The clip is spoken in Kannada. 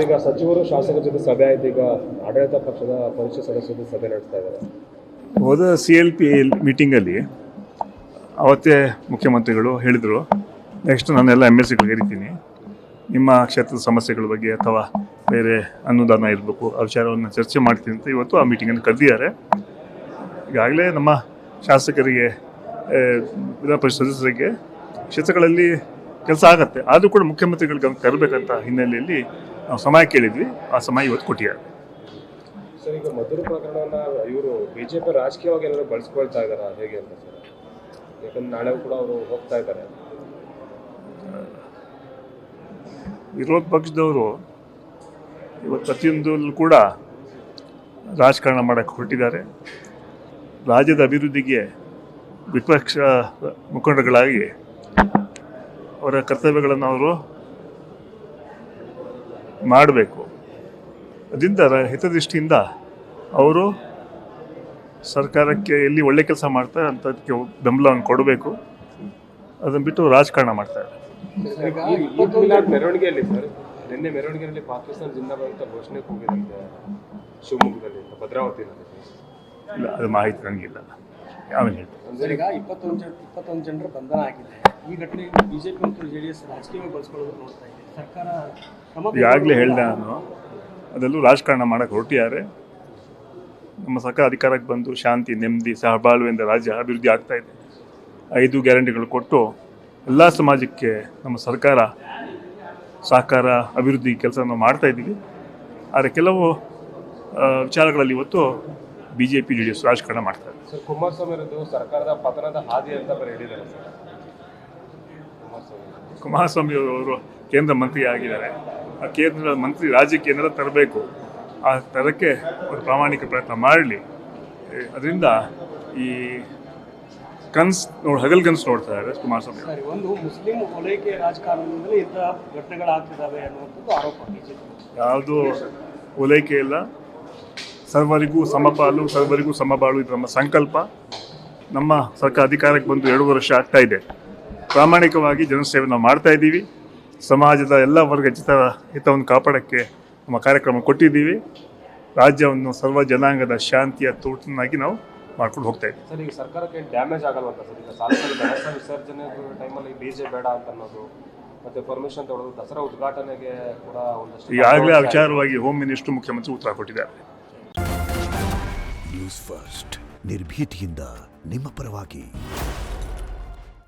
ಈಗ ಸಚಿವರು ಶಾಸಕರ ಜೊತೆ ಸಭೆ ಆಯ್ತು. ಈಗ ಆಡಳಿತ ಪಕ್ಷದ ಪರಿಷತ್ ಸದಸ್ಯರು ಸಭೆ ನಡೆಸ್ತಾ ಇದ್ದಾರೆ. ಹೋದ CLP ಮೀಟಿಂಗಲ್ಲಿ ಅವತ್ತೇ ಮುಖ್ಯಮಂತ್ರಿಗಳು ಹೇಳಿದರು, ನೆಕ್ಸ್ಟ್ ನಾನೆಲ್ಲ MLCಗಳು ಕರಿತೀನಿ, ನಿಮ್ಮ ಕ್ಷೇತ್ರದ ಸಮಸ್ಯೆಗಳ ಬಗ್ಗೆ ಅಥವಾ ಬೇರೆ ಅನುದಾನ ಇರಬೇಕು ಆ ವಿಚಾರವನ್ನು ಚರ್ಚೆ ಮಾಡ್ತೀನಿ ಅಂತ ಇವತ್ತು ಆ ಮೀಟಿಂಗನ್ನು ಕರೆದಿದ್ದಾರೆ. ಈಗಾಗಲೇ ನಮ್ಮ ಶಾಸಕರಿಗೆ ವಿಧಾನ ಪರಿಷತ್ ಸದಸ್ಯರಿಗೆ ಕ್ಷೇತ್ರಗಳಲ್ಲಿ ಕೆಲಸ ಆಗುತ್ತೆ, ಆದರೂ ಕೂಡ ಮುಖ್ಯಮಂತ್ರಿಗಳಿಗೆ ತರಬೇಕಂತ ಹಿನ್ನೆಲೆಯಲ್ಲಿ ನಾವು ಸಮಯ ಕೇಳಿದ್ವಿ. ಆ ಸಮಯ ಇವತ್ತು ಕೊಟ್ಟಿದ್ದಾರೆ. ಸರ್, ಈಗ ಮಧುರ ಪ್ರಕರಣವನ್ನು ಇವರು BJP ರಾಜಕೀಯವಾಗಿ ಎಲ್ಲರೂ ಬಳಸ್ಕೊಳ್ತಾ ಇದ್ದಾರೆ ಹೇಗೆ ಅಂತ ಸರ್? ಯಾಕಂದ್ರೆ ನಾಳೆ ಕೂಡ ಅವರು ಹೋಗ್ತಾ ಇದ್ದಾರೆ. ವಿರೋಧ ಪಕ್ಷದವರು ಇವತ್ತು ಪ್ರತಿಯೊಂದರಲ್ಲೂ ಕೂಡ ರಾಜಕಾರಣ ಮಾಡೋಕ್ಕೆ ಹೊರಟಿದ್ದಾರೆ. ರಾಜ್ಯದ ಅಭಿವೃದ್ಧಿಗೆ ವಿಪಕ್ಷ ಮುಖಂಡಗಳಾಗಿ ಅವರ ಕರ್ತವ್ಯಗಳನ್ನು ಅವರು ಮಾಡಬೇಕು. ಅದರಿಂದ ಹಿತದೃಷ್ಟಿಯಿಂದ ಅವರು ಸರ್ಕಾರಕ್ಕೆ ಎಲ್ಲಿ ಒಳ್ಳೆ ಕೆಲಸ ಮಾಡ್ತಾರೆ ಅಂಥದಕ್ಕೆ ಬೆಂಬಲವನ್ನು ಕೊಡಬೇಕು. ಅದನ್ನು ಬಿಟ್ಟು ರಾಜಕಾರಣ ಮಾಡ್ತಾರೆ. ಮೆರವಣಿಗೆಯಲ್ಲಿ ಸರ್, ನಿನ್ನೆ ಮೆರವಣಿಗೆಯಲ್ಲಿ ಪಾಕಿಸ್ತಾನ ಜಿಂದಾಬಾದ್ ಅಂತ ಘೋಷಣೆ ಕೂಗಿದಂತೆ ಶಿವಮೊಗ್ಗದಲ್ಲಿ ಭದ್ರಾವತಿಯಲ್ಲಿ. ಇಲ್ಲ, ಅದು ಮಾಹಿತಿ ನನಗಿಲ್ಲ. ಆಮೇಲೆ ಹೇಳ್ತೀನಿ. ಈಗ 21 ಜನರ ಬಂಧನ ಆಗಿದೆ. ಈ ಘಟನೆ BJP ಮತ್ತು JDS ರಾಜಕೀಯವಾಗಿ ಬಳಸ್ಕೊಳ್ಳೋದು ನೋಡ್ತಾ ಇದೆ. ಸರ್ಕಾರ ಈಗಾಗಲೇ ಹೇಳಿದೆ ನಾನು, ಅದೆಲ್ಲೂ ರಾಜಕಾರಣ ಮಾಡೋಕ್ಕೆ ಹೊರಟಿದ್ದಾರೆ. ನಮ್ಮ ಸರ್ಕಾರ ಅಧಿಕಾರಕ್ಕೆ ಬಂದು ಶಾಂತಿ, ನೆಮ್ಮದಿ, ಸಹಬಾಳ್ವೆಯಿಂದ ರಾಜ್ಯ ಅಭಿವೃದ್ಧಿ ಆಗ್ತಾ ಇದೆ. 5 ಗ್ಯಾರಂಟಿಗಳು ಕೊಟ್ಟು ಎಲ್ಲ ಸಮಾಜಕ್ಕೆ ನಮ್ಮ ಸರ್ಕಾರ ಸಹಕಾರ ಅಭಿವೃದ್ಧಿ ಕೆಲಸ ನಾವು ಮಾಡ್ತಾ ಇದ್ದೀವಿ. ಆದರೆ ಕೆಲವು ವಿಚಾರಗಳಲ್ಲಿ ಇವತ್ತು BJP JDS ರಾಜಕಾರಣ ಮಾಡ್ತಾರೆ. ಸರ್, ಕುಮಾರಸ್ವಾಮಿ ಅವರದ್ದು ಸರ್ಕಾರದ ಪತನದ ಹಾದಿ ಅಂತ ಬರೀ ಹೇಳಿದ್ದಾರೆ ಸರ್. ಕುಮಾರಸ್ವಾಮಿ ಅವರು ಕೇಂದ್ರ ಮಂತ್ರಿ ಆಗಿದ್ದಾರೆ. ಆ ಕೇಂದ್ರ ಮಂತ್ರಿ ರಾಜ್ಯಕ್ಕೆ ಏನಾದರೂ ತರಬೇಕು, ಆ ಥರಕ್ಕೆ ಅವರು ಪ್ರಾಮಾಣಿಕ ಪ್ರಯತ್ನ ಮಾಡಲಿ. ಅದರಿಂದ ಈ ಹಗಲ್ಗನ್ಸು ನೋಡ್ತಾ ಇದ್ದಾರೆ ಕುಮಾರಸ್ವಾಮಿ. ಒಂದು ಮುಸ್ಲಿಂ ಓಲೈಕೆ ರಾಜಕಾರಣದಿಂದಲೇ ಇಂಥ ಘಟನೆಗಳಾಗ್ತಿದ್ದಾವೆ ಅನ್ನುವಂಥದ್ದು ಆರೋಪ BJP. ಯಾವುದೂ ಓಲೈಕೆ ಇಲ್ಲ. ಸರ್ವರಿಗೂ ಸಮಪಾಲು, ಸರ್ವರಿಗೂ ಸಮಬಾಳು ಇದು ನಮ್ಮ ಸಂಕಲ್ಪ. ನಮ್ಮ ಸರ್ಕಾರ ಅಧಿಕಾರಕ್ಕೆ ಬಂದು 2 ವರ್ಷ ಆಗ್ತಾ ಇದೆ. ಪ್ರಾಮಾಣಿಕವಾಗಿ ಜನಸೇವೆ ನಾವು ಮಾಡ್ತಾ ಇದ್ದೀವಿ. ಸಮಾಜದ ಎಲ್ಲ ವರ್ಗ ಹಿತವನ್ನು ಕಾಪಾಡೋಕ್ಕೆ ನಮ್ಮ ಕಾರ್ಯಕ್ರಮ ಕೊಟ್ಟಿದ್ದೀವಿ. ರಾಜ್ಯವನ್ನು ಸರ್ವ ಜನಾಂಗದ ಶಾಂತಿಯ ತೋಟನಾಗಿ ನಾವು ಮಾಡ್ಕೊಂಡು ಹೋಗ್ತಾ ಇದ್ದೀವಿ. ಸರ್, ಈಗ ಸರ್ಕಾರಕ್ಕೆ ಡ್ಯಾಮೇಜ್ ಆಗಲ್ವಂತ ಸರ್? ಈಗ ಸಾರ್ವಜನಿಕ ಗಣೇಶ ವಿಸರ್ಜನೆ ಟೈಮಲ್ಲಿ DJ ಬೇಡ ಅಂತ ಅನ್ನೋದು, ಮತ್ತೆ ಪರ್ಮಿಷನ್ ತಗೊಳ್ಳೋದು, ದಸರಾ ಉದ್ಘಾಟನೆಗೆ ಕೂಡ ಒಂದಷ್ಟು ಈಗಾಗಲೇ ಆ ವಿಚಾರವಾಗಿ ಹೋಮ್ ಮಿನಿಸ್ಟರ್, ಮುಖ್ಯಮಂತ್ರಿ ಉತ್ತರ ಕೊಟ್ಟಿದ್ದಾರೆ. ನ್ಯೂಸ್ ಫಸ್ಟ್, ನಿರ್ಭೀತಿಯಿಂದ ನಿಮ್ಮ ಪರವಾಗಿ.